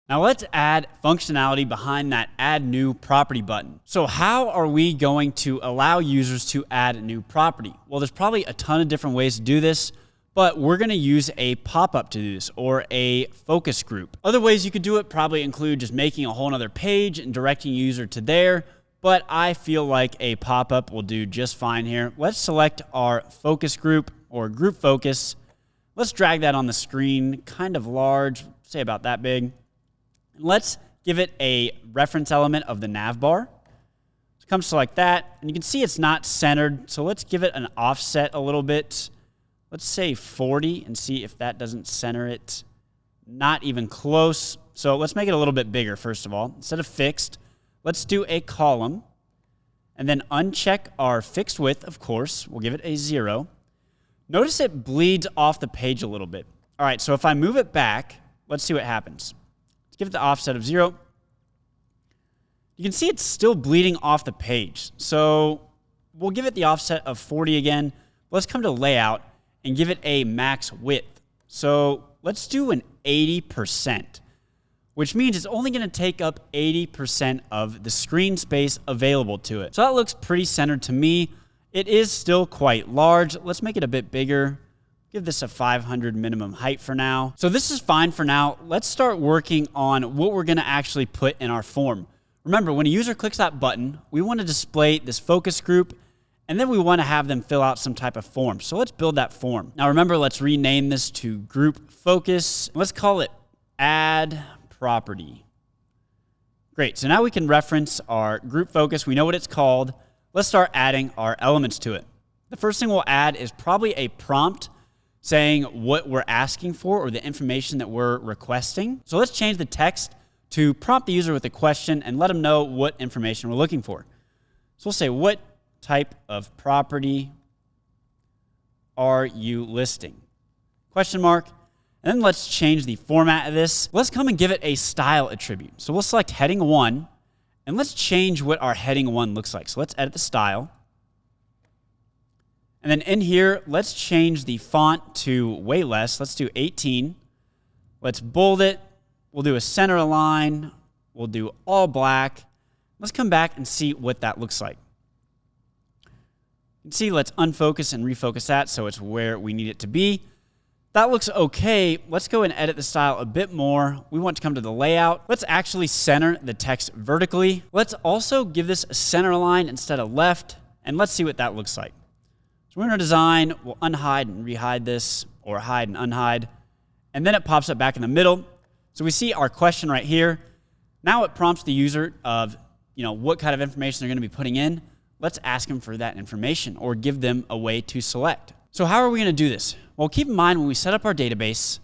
Now let's add functionality behind that add new property button. So how are we going to allow users to add a new property? Well, there's probably a ton of different ways to do this, but we're going to use a pop-up to do this, or a focus group. Other ways you could do it probably include just making a whole nother page and directing a user to there, but I feel like a pop-up will do just fine here. Let's select our focus group or group focus. Let's drag that on the screen, kind of large, say about that big. Let's give it a reference element of the nav bar. So come select that, and you can see it's not centered, so let's give it an offset a little bit. Let's say 40 and see if that doesn't center it. Not even close. So let's make it a little bit bigger, first of all. Instead of fixed, let's do a column, and then uncheck our fixed width, of course. We'll give it a 0. Notice it bleeds off the page a little bit. All right, so if I move it back, let's see what happens. Give it the offset of 0. You can see it's still bleeding off the page. So we'll give it the offset of 40 again. Let's come to layout and give it a max width. So let's do an 80%, which means it's only going to take up 80% of the screen space available to it. So that looks pretty centered to me. It is still quite large. Let's make it a bit bigger. Give this a 500 minimum height for now. So this is fine for now. Let's start working on what we're gonna actually put in our form. Remember, when a user clicks that button, we wanna display this focus group, and then we wanna have them fill out some type of form. So let's build that form. Now remember, let's rename this to group focus. Let's call it add property. Great, so now we can reference our group focus. We know what it's called. Let's start adding our elements to it. The first thing we'll add is probably a prompt saying what we're asking for or the information that we're requesting. So let's change the text to prompt the user with a question and let them know what information we're looking for. So we'll say, what type of property are you listing? Question mark. And then let's change the format of this. Let's come and give it a style attribute. So we'll select heading 1, and let's change what our heading 1 looks like. So let's edit the style. And then in here, let's change the font to way less. Let's do 18. Let's bold it. We'll do a center align. We'll do all black. Let's come back and see what that looks like. You can see, let's unfocus and refocus that so it's where we need it to be. That looks okay. Let's go and edit the style a bit more. We want to come to the layout. Let's actually center the text vertically. Let's also give this a center align instead of left, and let's see what that looks like. So we're in our design, we'll unhide and rehide this, or hide and unhide, and then it pops up back in the middle. So we see our question right here. Now it prompts the user of, what kind of information they're going to be putting in. Let's ask them for that information or give them a way to select. So how are we going to do this? Well, keep in mind when we set up our database,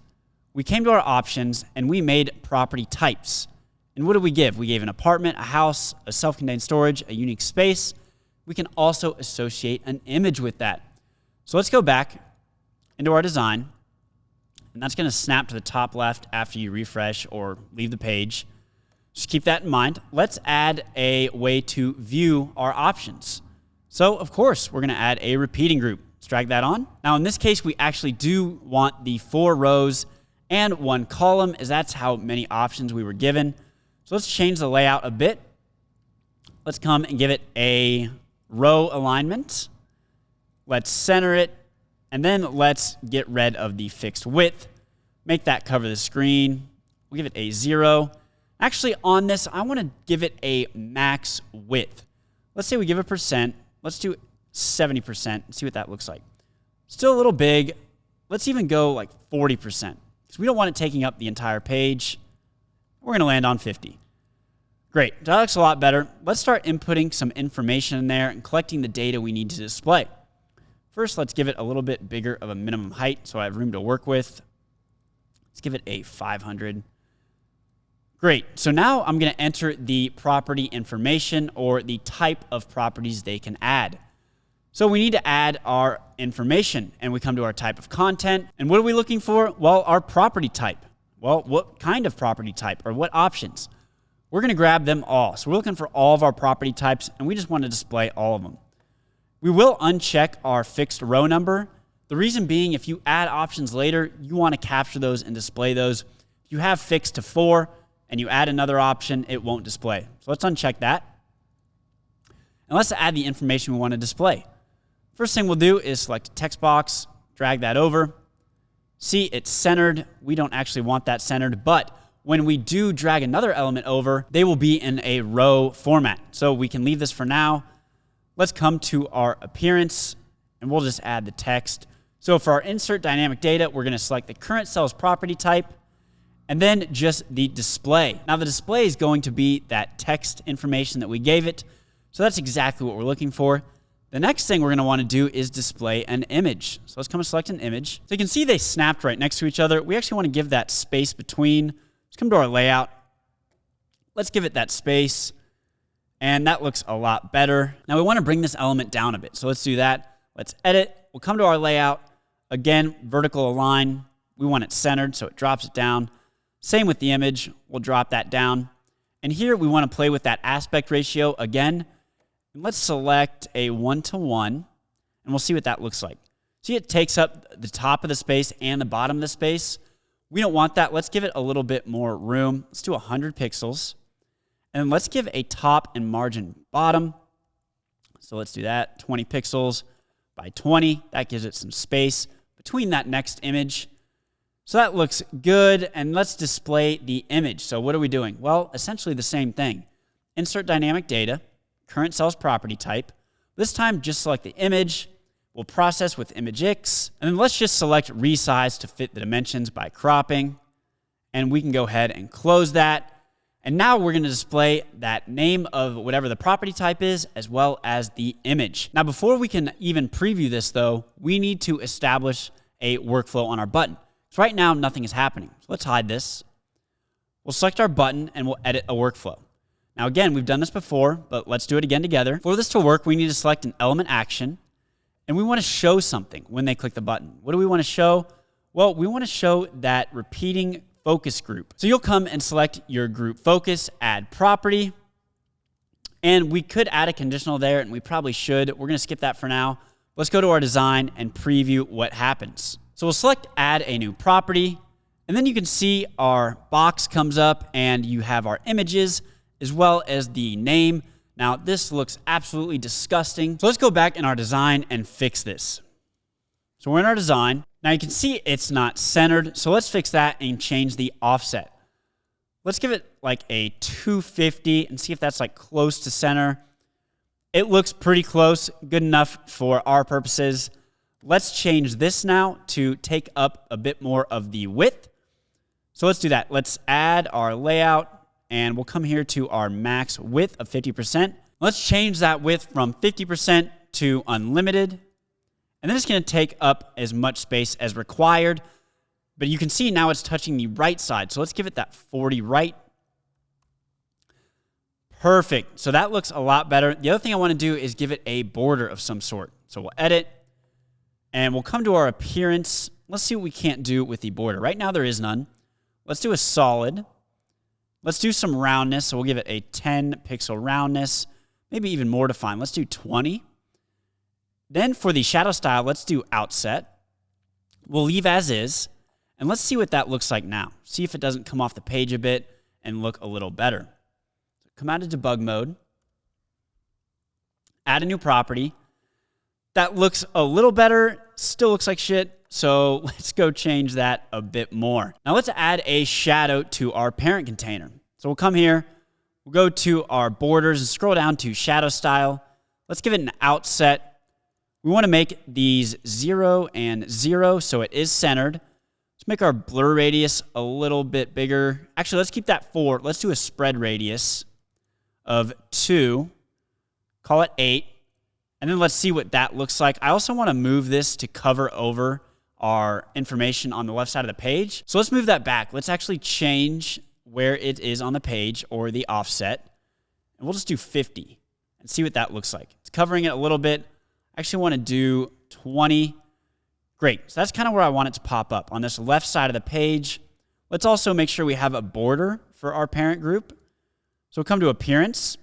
we came to our options and we made property types. And what did we give? We gave an apartment, a house, a self-contained storage, a unique space. We can also associate an image with that. So let's go back into our design, and that's going to snap to the top left after you refresh or leave the page. Just keep that in mind. Let's add a way to view our options. So, of course, we're going to add a repeating group. Let's drag that on. Now, in this case, we actually do want the 4 rows and 1 column, as that's how many options we were given. So let's change the layout a bit. Let's come and give it a row alignment. Let's center it, and then let's get rid of the fixed width. Make that cover the screen. We'll give it a 0. Actually, on this, I want to give it a max width. Let's say we give a percent. Let's do 70% and see what that looks like. Still a little big. Let's even go like 40%, because we don't want it taking up the entire page. We're going to land on 50. Great, that looks a lot better. Let's start inputting some information in there and collecting the data we need to display. First, let's give it a little bit bigger of a minimum height so I have room to work with. Let's give it a 500. Great, so now I'm going to enter the property information or the type of properties they can add. So we need to add our information, and we come to our type of content. And what are we looking for? Well, our property type. Well, what kind of property type or what options? We're going to grab them all. So we're looking for all of our property types, and we just want to display all of them. We will uncheck our fixed row number. The reason being, if you add options later, you want to capture those and display those. If you have fixed to 4, and you add another option, it won't display. So let's uncheck that. And let's add the information we want to display. First thing we'll do is select a text box, drag that over. See, it's centered. We don't actually want that centered, but when we do drag another element over, they will be in a row format. So we can leave this for now. Let's come to our appearance, and we'll just add the text. So for our insert dynamic data, we're going to select the current cell's property type, and then just the display. Now the display is going to be that text information that we gave it. So that's exactly what we're looking for. The next thing we're going to want to do is display an image. So let's come and select an image. So you can see they snapped right next to each other. We actually want to give that space between. Let's come to our layout. Let's give it that space. And that looks a lot better. Now we want to bring this element down a bit. So let's do that. Let's edit. We'll come to our layout. Again, vertical align. We want it centered, so it drops it down. Same with the image. We'll drop that down. And here we want to play with that aspect ratio again. And let's select a 1:1, and we'll see what that looks like. See, it takes up the top of the space and the bottom of the space. We don't want that. Let's give it a little bit more room. Let's do 100 pixels. And let's give a top and margin bottom. So let's do that, 20 pixels by 20. That gives it some space between that next image. So that looks good. And let's display the image. So what are we doing? Well, essentially the same thing. Insert dynamic data. Current cell's property type. This time, just select the image. We'll process with ImageX. And then let's just select resize to fit the dimensions by cropping. And we can go ahead and close that. And now we're going to display that name of whatever the property type is, as well as the image. Now, before we can even preview this, though, we need to establish a workflow on our button. So right now, nothing is happening. So let's hide this. We'll select our button, and we'll edit a workflow. Now again, we've done this before, but let's do it again together. For this to work, we need to select an element action, and we want to show something when they click the button. What do we want to show? Well, we want to show that repeating focus group. So you'll come and select your group focus, add property, and we could add a conditional there, and we probably should. We're going to skip that for now. Let's go to our design and preview what happens. So we'll select add a new property, and then you can see our box comes up, and you have our images, as well as the name. Now, this looks absolutely disgusting. So let's go back in our design and fix this. So we're in our design. Now you can see it's not centered. So let's fix that and change the offset. Let's give it like a 250 and see if that's like close to center. It looks pretty close, good enough for our purposes. Let's change this now to take up a bit more of the width. So let's do that. Let's add our layout. And we'll come here to our max width of 50%. Let's change that width from 50% to unlimited. And then it's going to take up as much space as required. But you can see now it's touching the right side. So let's give it that 40 right. Perfect. So that looks a lot better. The other thing I want to do is give it a border of some sort. So we'll edit. And we'll come to our appearance. Let's see what we can't do with the border. Right now there is none. Let's do a solid. Let's do some roundness. So we'll give it a 10 pixel roundness, maybe even more defined. Let's do 20. Then for the shadow style, let's do outset. We'll leave as is. And let's see what that looks like now. See if it doesn't come off the page a bit and look a little better. So come out of debug mode. Add a new property. That looks a little better. Still looks like shit. So let's go change that a bit more. Now let's add a shadow to our parent container. So we'll come here, we'll go to our borders and scroll down to shadow style. Let's give it an outset. We want to make these 0 and 0 so it is centered. Let's make our blur radius a little bit bigger. Actually, let's keep that 4. Let's do a spread radius of 2. Call it 8. And then let's see what that looks like. I also want to move this to cover over our information on the left side of the page. So let's move that back. Let's actually change where it is on the page or the offset. And we'll just do 50 and see what that looks like. It's covering it a little bit. I actually want to do 20. Great. So that's kind of where I want it to pop up on this left side of the page. Let's also make sure we have a border for our parent group. So we'll come to appearance.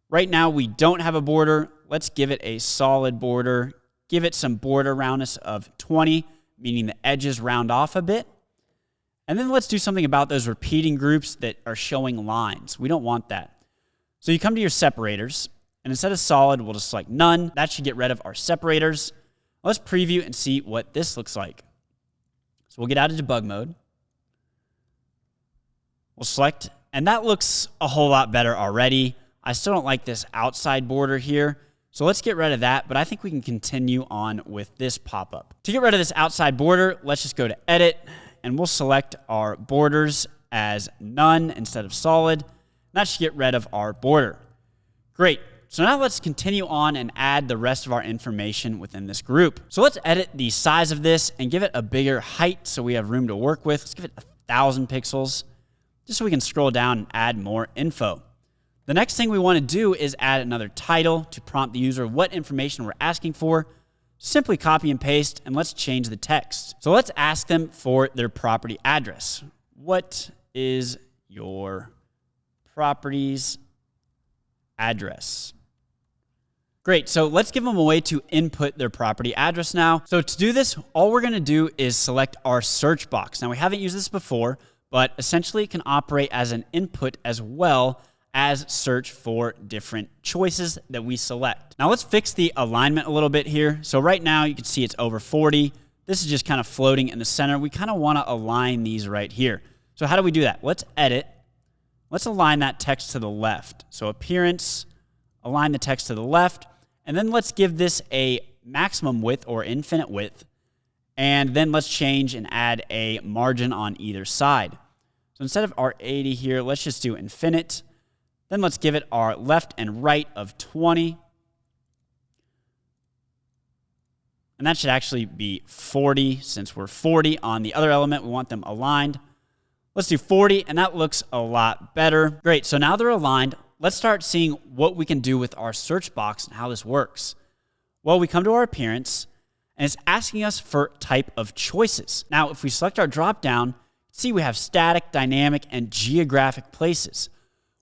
Right now we don't have a border. Let's give it a solid border. Give it some border roundness of 20, meaning the edges round off a bit. And then let's do something about those repeating groups that are showing lines. We don't want that. So you come to your separators, and instead of solid, we'll just select none. That should get rid of our separators. Let's preview and see what this looks like. So we'll get out of debug mode. We'll select, and that looks a whole lot better already. I still don't like this outside border here. So let's get rid of that, but I think we can continue on with this pop-up. To get rid of this outside border, let's just go to Edit, and we'll select our borders as none instead of solid. That should get rid of our border. Great. So now let's continue on and add the rest of our information within this group. So let's edit the size of this and give it a bigger height so we have room to work with. Let's give it 1,000 pixels just so we can scroll down and add more info. The next thing we want to do is add another title to prompt the user what information we're asking for. Simply copy and paste, and let's change the text. So let's ask them for their property address. What is your property's address? Great, so let's give them a way to input their property address now. So to do this, all we're gonna do is select our search box. Now we haven't used this before, but essentially it can operate as an input as well as search for different choices that we select. Now let's fix the alignment a little bit here. So right now you can see it's over 40. This is just kind of floating in the center. We kind of wanna align these right here. So how do we do that? Let's edit. Let's align that text to the left. So appearance, align the text to the left, and then let's give this a maximum width or infinite width. And then let's change and add a margin on either side. So instead of our 80 here, let's just do infinite. Then let's give it our left and right of 20. And that should actually be 40 since we're 40 on the other element. We want them aligned. Let's do 40, and that looks a lot better. Great, so now they're aligned. Let's start seeing what we can do with our search box and how this works. Well, we come to our appearance, and it's asking us for type of choices. Now, if we select our drop-down, see we have static, dynamic, and geographic places.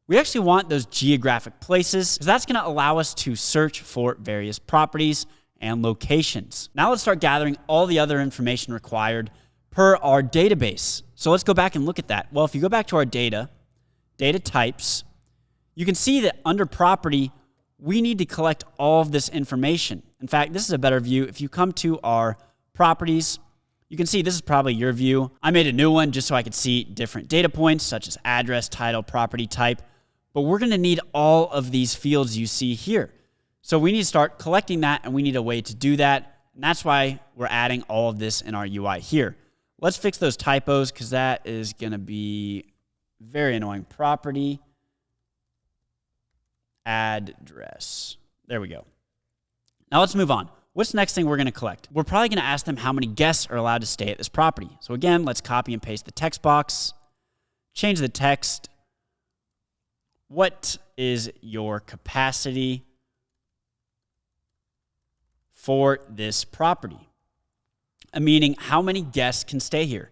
We actually want those geographic places because that's going to allow us to search for various properties and locations. Now let's start gathering all the other information required per our database. So let's go back and look at that. Well, if you go back to our data types, you can see that under property, we need to collect all of this information. In fact, this is a better view. If you come to our properties, you can see this is probably your view. I made a new one just so I could see different data points such as address, title, property type. But we're going to need all of these fields you see here. So we need to start collecting that, and we need a way to do that. And that's why we're adding all of this in our UI here. Let's fix those typos because that is going to be very annoying. Property address. There we go. Now let's move on. What's the next thing we're going to collect? We're probably going to ask them how many guests are allowed to stay at this property. So again, let's copy and paste the text box, change the text. What is your capacity for this property? Meaning how many guests can stay here.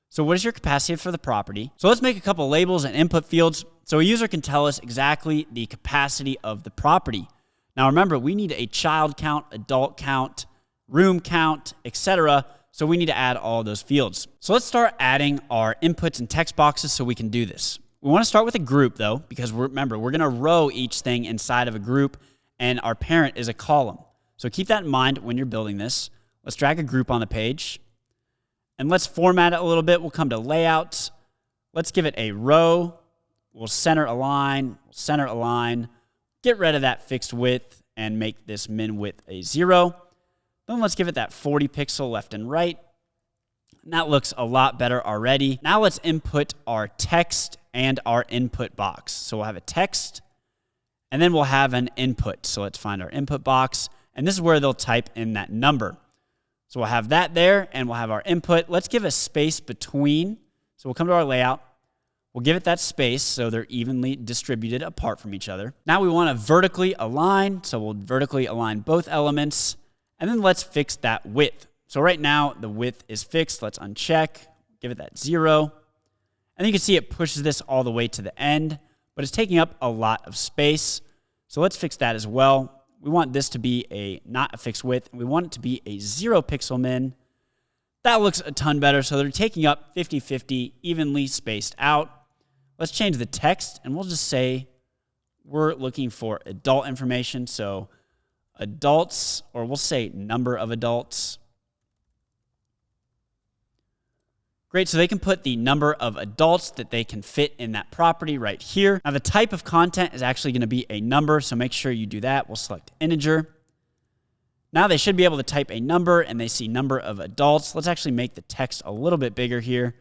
So what is your capacity for the property? So let's make a couple labels and input fields so a user can tell us exactly the capacity of the property. Now remember, we need a child count, adult count, room count, etc. So we need to add all of those fields. So let's start adding our inputs and text boxes so we can do this. We want to start with a group though, because remember, we're going to row each thing inside of a group and our parent is a column. So keep that in mind when you're building this. Let's drag a group on the page and let's format it a little bit. We'll come to layouts. Let's give it a row. We'll center align, get rid of that fixed width and make this min width a 0. Then let's give it that 40 pixel left and right. And that looks a lot better already. Now let's input our text and our input box. So we'll have a text and then we'll have an input. So let's find our input box and this is where they'll type in that number. So we'll have that there and we'll have our input. Let's give a space between. So we'll come to our layout. We'll give it that space so they're evenly distributed apart from each other. Now we want to vertically align. So we'll vertically align both elements and then let's fix that width. So right now the width is fixed. Let's uncheck, give it that 0. And you can see it pushes this all the way to the end, but it's taking up a lot of space. So let's fix that as well. We want this to be not a fixed width. We want it to be a 0 pixel min. That looks a ton better. So they're taking up 50-50, evenly spaced out. Let's change the text, and we'll just say we're looking for adult information. So adults, or we'll say number of adults. Great, so they can put the number of adults that they can fit in that property right here. Now the type of content is actually going to be a number, so make sure you do that. We'll select integer. Now they should be able to type a number, and they see number of adults. Let's actually make the text a little bit bigger here.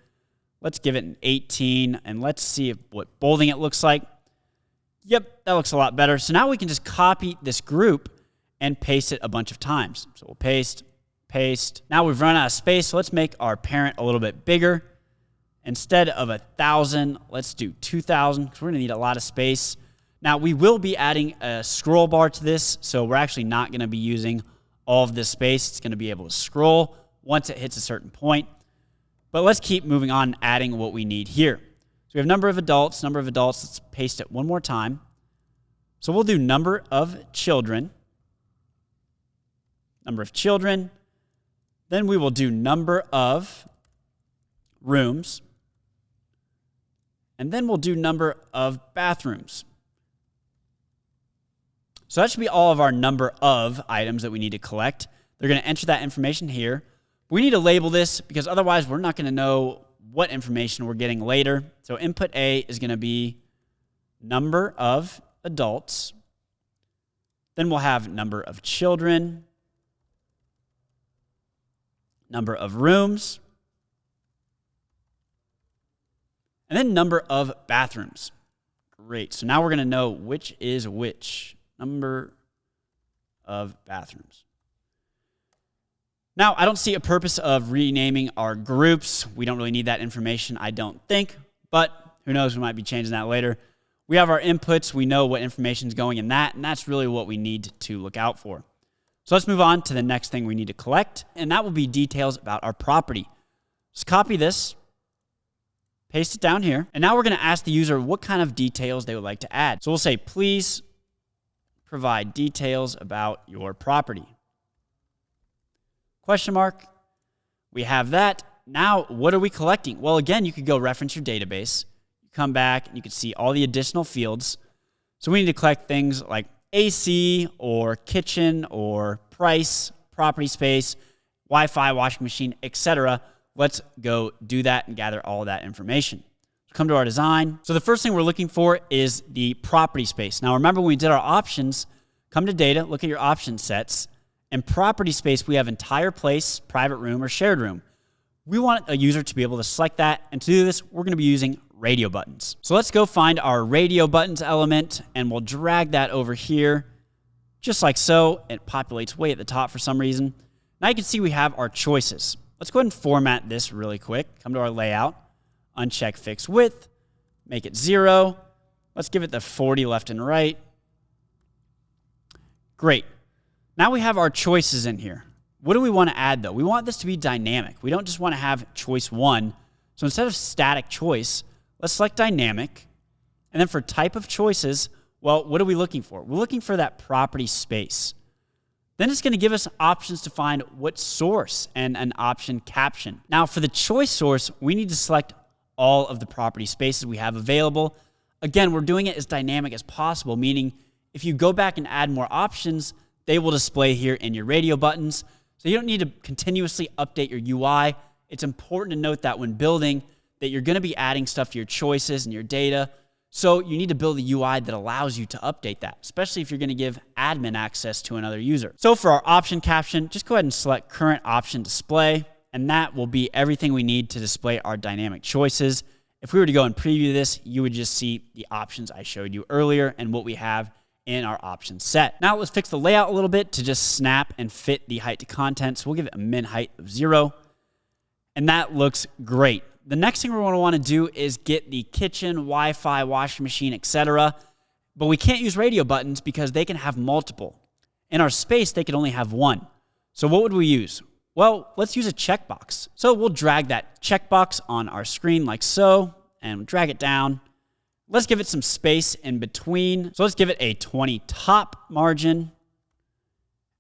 Let's give it an 18, and let's see what bolding it looks like. Yep, that looks a lot better. So now we can just copy this group and paste it a bunch of times. So we'll paste. Now we've run out of space, so let's make our parent a little bit bigger. Instead of 1,000, let's do 2,000, because we're going to need a lot of space. Now, we will be adding a scroll bar to this, so we're actually not going to be using all of this space. It's going to be able to scroll once it hits a certain point. But let's keep moving on and adding what we need here. So we have number of adults. Let's paste it one more time. So we'll do number of children. Then we will do number of rooms. And then we'll do number of bathrooms. So that should be all of our number of items that we need to collect. They're going to enter that information here. We need to label this because otherwise we're not going to know what information we're getting later. So input A is going to be number of adults. Then we'll have number of children, number of rooms, and then number of bathrooms. Great. So now we're going to know which is which. Number of bathrooms. Now, I don't see a purpose of renaming our groups. We don't really need that information, I don't think, but who knows, we might be changing that later. We have our inputs. We know what information is going in that, and that's really what we need to look out for. So let's move on to the next thing we need to collect, and that will be details about our property. Just copy this, paste it down here, and now we're going to ask the user what kind of details they would like to add. So we'll say, please provide details about your property. Question mark. We have that. Now, what are we collecting? Well, again, you could go reference your database. You come back, and you can see all the additional fields. So we need to collect things like AC or kitchen or price, property space, Wi-Fi, washing machine, etc. Let's go do that and gather all of that information. Come to our design. So the first thing we're looking for is the property space. Now remember when we did our options, come to data, look at your option sets, and property space, we have entire place, private room, or shared room. We want a user to be able to select that, and to do this, we're going to be using radio buttons. So let's go find our radio buttons element, and we'll drag that over here, just like so. It populates way at the top for some reason. Now you can see we have our choices. Let's go ahead and format this really quick. Come to our layout. Uncheck fixed width, make it 0. Let's give it the 40 left and right. Great. Now we have our choices in here. What do we want to add though? We want this to be dynamic. We don't just want to have choice 1. So instead of static choice, let's select dynamic. And then for type of choices, well, what are we looking for? We're looking for that property space. Then it's going to give us options to find what source and an option caption. Now for the choice source, we need to select all of the property spaces we have available. Again, we're doing it as dynamic as possible, meaning if you go back and add more options, they will display here in your radio buttons. So you don't need to continuously update your UI. It's important to note that when building that you're going to be adding stuff to your choices and your data. So you need to build a UI that allows you to update that, especially if you're going to give admin access to another user. So for our option caption, just go ahead and select current option display. And that will be everything we need to display our dynamic choices. If we were to go and preview this, you would just see the options I showed you earlier and what we have in our option set. Now let's fix the layout a little bit to just snap and fit the height to content. So we'll give it a min height of 0. And that looks great. The next thing we're going to want to do is get the kitchen, Wi-Fi, washing machine, etc. But we can't use radio buttons because they can have multiple. In our space, they can only have one. So what would we use? Well, let's use a checkbox. So we'll drag that checkbox on our screen like so, and drag it down. Let's give it some space in between. So let's give it a 20 top margin.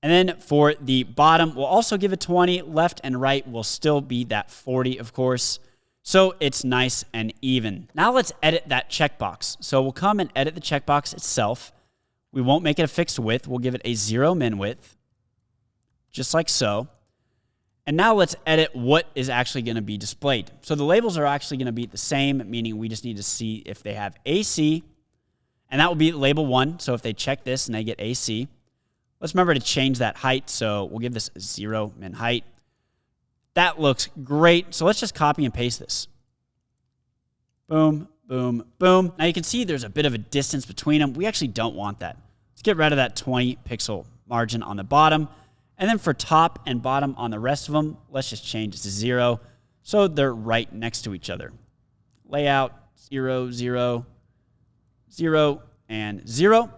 And then for the bottom, we'll also give it 20. Left and right will still be that 40, of course. So it's nice and even. Now let's edit that checkbox. So we'll come and edit the checkbox itself. We won't make it a fixed width. We'll give it a 0 min width, just like so. And now let's edit what is actually going to be displayed. So the labels are actually going to be the same, meaning we just need to see if they have AC, and that will be label 1. So if they check this and they get AC, let's remember to change that height. So we'll give this a 0 min height. That looks great. So let's just copy and paste this. Boom, boom, boom. Now you can see there's a bit of a distance between them. We actually don't want that. Let's get rid of that 20 pixel margin on the bottom. And then for top and bottom on the rest of them, let's just change it to 0 so they're right next to each other. Layout 0, 0, 0, and 0.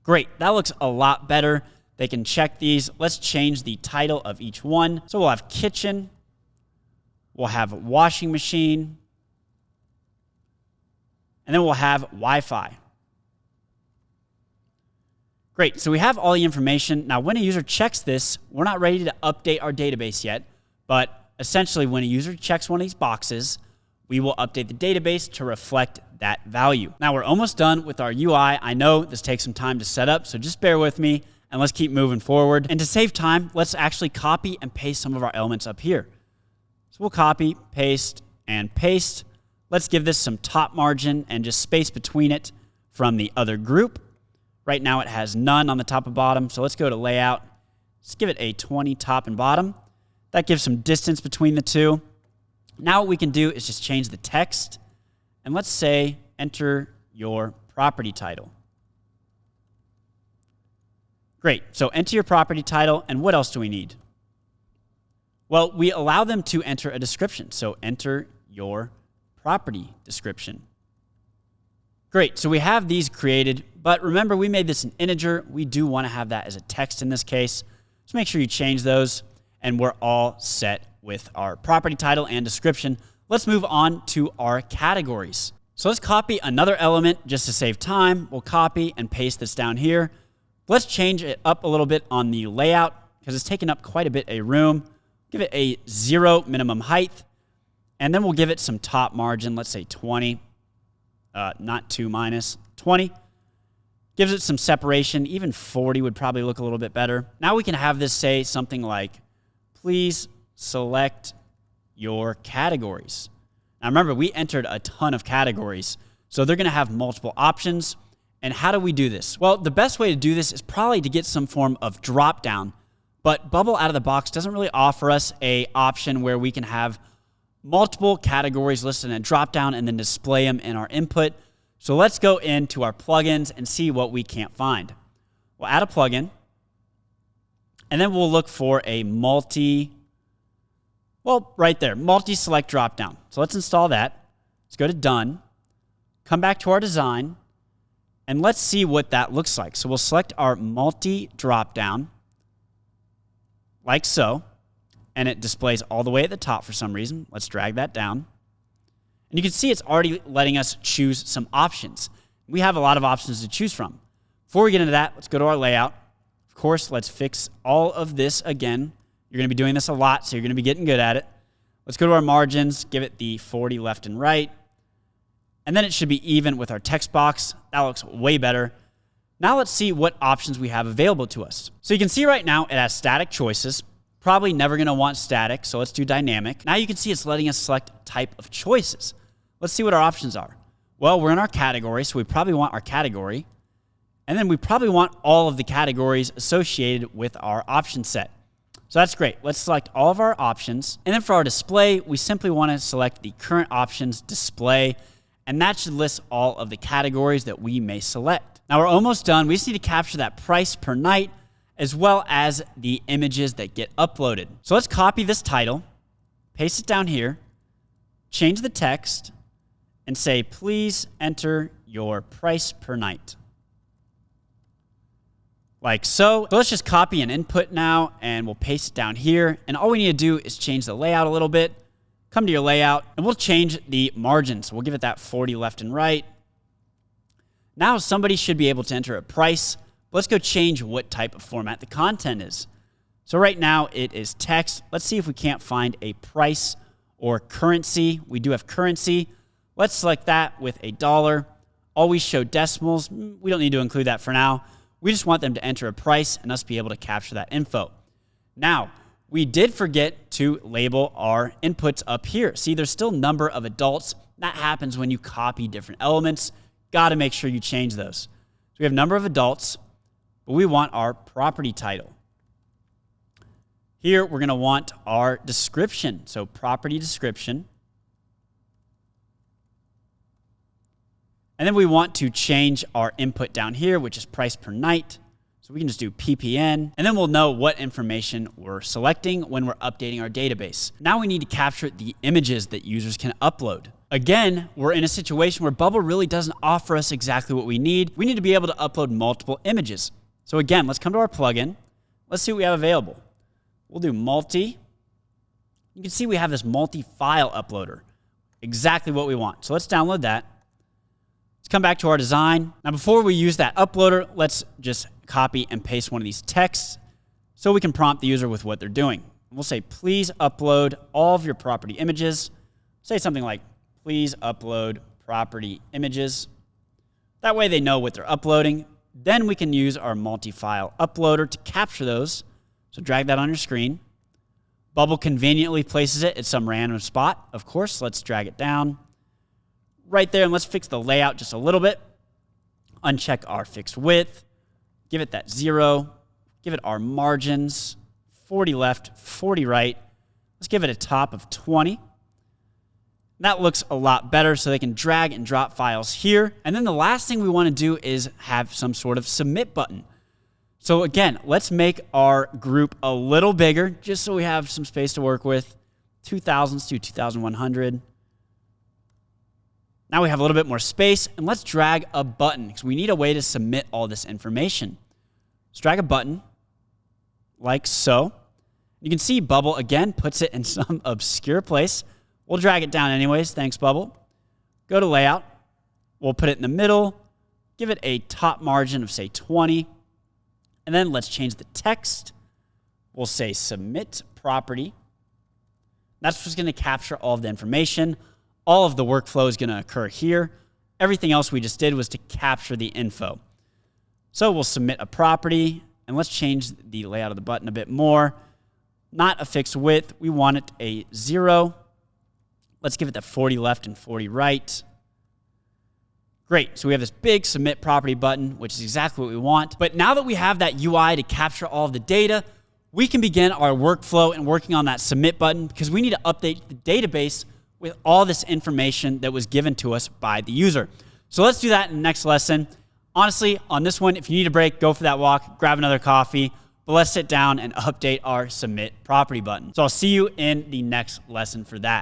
Great. That looks a lot better. They can check these. Let's change the title of each one. So we'll have kitchen. We'll have washing machine. And then we'll have Wi-Fi. Great, so we have all the information. Now, when a user checks this, we're not ready to update our database yet, but essentially when a user checks one of these boxes, we will update the database to reflect that value. Now, we're almost done with our UI. I know this takes some time to set up, so just bear with me, and let's keep moving forward. And to save time, let's actually copy and paste some of our elements up here. So we'll copy, paste, and paste. Let's give this some top margin and just space between it from the other group. Right now it has none on the top and bottom, so let's go to layout. Let's give it a 20 top and bottom. That gives some distance between the two. Now what we can do is just change the text, and let's say enter your property title. Great, so enter your property title, and what else do we need? Well, we allow them to enter a description, so enter your property description. Great, so we have these created, but remember we made this an integer. We do want to have that as a text in this case. So make sure you change those, and we're all set with our property title and description. Let's move on to our categories. So let's copy another element just to save time. We'll copy and paste this down here. Let's change it up a little bit on the layout because it's taking up quite a bit of room. Give it a 0 minimum height, and then we'll give it some top margin, let's say 20. Not 2 minus 20. Gives it some separation. Even 40 would probably look a little bit better. Now we can have this say something like, please select your categories. Now remember, we entered a ton of categories, so they're going to have multiple options. And how do we do this? Well, the best way to do this is probably to get some form of drop down, but Bubble out of the box doesn't really offer us an option where we can have multiple categories listed in a drop-down and then display them in our input. So let's go into our plugins and see what we can't find. We'll add a plugin, and then we'll look for a right there, multi-select drop-down. So let's install that. Let's go to Done, come back to our design, and let's see what that looks like. So we'll select our multi-drop-down, like so. And it displays all the way at the top for some reason. Let's drag that down. And you can see it's already letting us choose some options. We have a lot of options to choose from. Before we get into that, let's go to our layout. Of course, let's fix all of this again. You're going to be doing this a lot, so you're going to be getting good at it. Let's go to our margins, give it the 40 left and right. And then it should be even with our text box. That looks way better. Now let's see what options we have available to us. So you can see right now it has static choices. Probably never going to want static, so let's do dynamic. Now you can see it's letting us select type of choices. Let's see what our options are. Well, we're in our category, so we probably want our category. And then we probably want all of the categories associated with our option set. So that's great. Let's select all of our options. And then for our display, we simply want to select the current options display, and that should list all of the categories that we may select. Now we're almost done. We just need to capture that price per night, as well as the images that get uploaded. So let's copy this title, paste it down here, change the text, and say, please enter your price per night. Like so. So let's just copy an input now, and we'll paste it down here. And all we need to do is change the layout a little bit, come to your layout, and we'll change the margins. We'll give it that 40 left and right. Now somebody should be able to enter a price, But let's go change what type of format the content is. So right now it is text. Let's see if we can't find a price or currency. We do have currency. Let's select that with a dollar. Always show decimals. We don't need to include that for now. We just want them to enter a price and us be able to capture that info. Now, we did forget to label our inputs up here. See, there's still number of adults. That happens when you copy different elements. Got to make sure you change those. So we have number of adults, but we want our property title. Here, we're going to want our description. So property description. And then we want to change our input down here, which is price per night. So we can just do PPN, and then we'll know what information we're selecting when we're updating our database. Now we need to capture the images that users can upload. Again, we're in a situation where Bubble really doesn't offer us exactly what we need. We need to be able to upload multiple images. So again, let's come to our plugin. Let's see what we have available. We'll do multi. You can see we have this multi-file uploader. Exactly what we want. So let's download that. Let's come back to our design. Now, before we use that uploader, let's just copy and paste one of these texts so we can prompt the user with what they're doing. We'll say, please upload all of your property images. Say something like, please upload property images. That way they know what they're uploading. Then we can use our multi-file uploader to capture those. So drag that on your screen. Bubble conveniently places it at some random spot. Of course, let's drag it down right there, and let's fix the layout just a little bit. Uncheck our fixed width. Give it that 0. Give it our margins, 40 left, 40 right. Let's give it a top of 20. That looks a lot better, so they can drag and drop files here. And then the last thing we want to do is have some sort of submit button. So again, let's make our group a little bigger, just so we have some space to work with. 2000s to 2100. Now we have a little bit more space, and let's drag a button because we need a way to submit all this information. Let's drag a button like so. You can see Bubble, again, puts it in some obscure place. We'll drag it down anyways. Thanks, Bubble. Go to Layout. We'll put it in the middle. Give it a top margin of, say, 20. And then let's change the text. We'll say Submit Property. That's what's going to capture all of the information. All of the workflow is going to occur here. Everything else we just did was to capture the info. So we'll submit a property, and let's change the layout of the button a bit more. Not a fixed width. We want it a 0. Let's give it that 40 left and 40 right. Great. So we have this big submit property button, which is exactly what we want. But now that we have that UI to capture all of the data, we can begin our workflow and working on that submit button because we need to update the database with all this information that was given to us by the user. So let's do that in the next lesson. Honestly, on this one, if you need a break, go for that walk, grab another coffee, but let's sit down and update our submit property button. So I'll see you in the next lesson for that.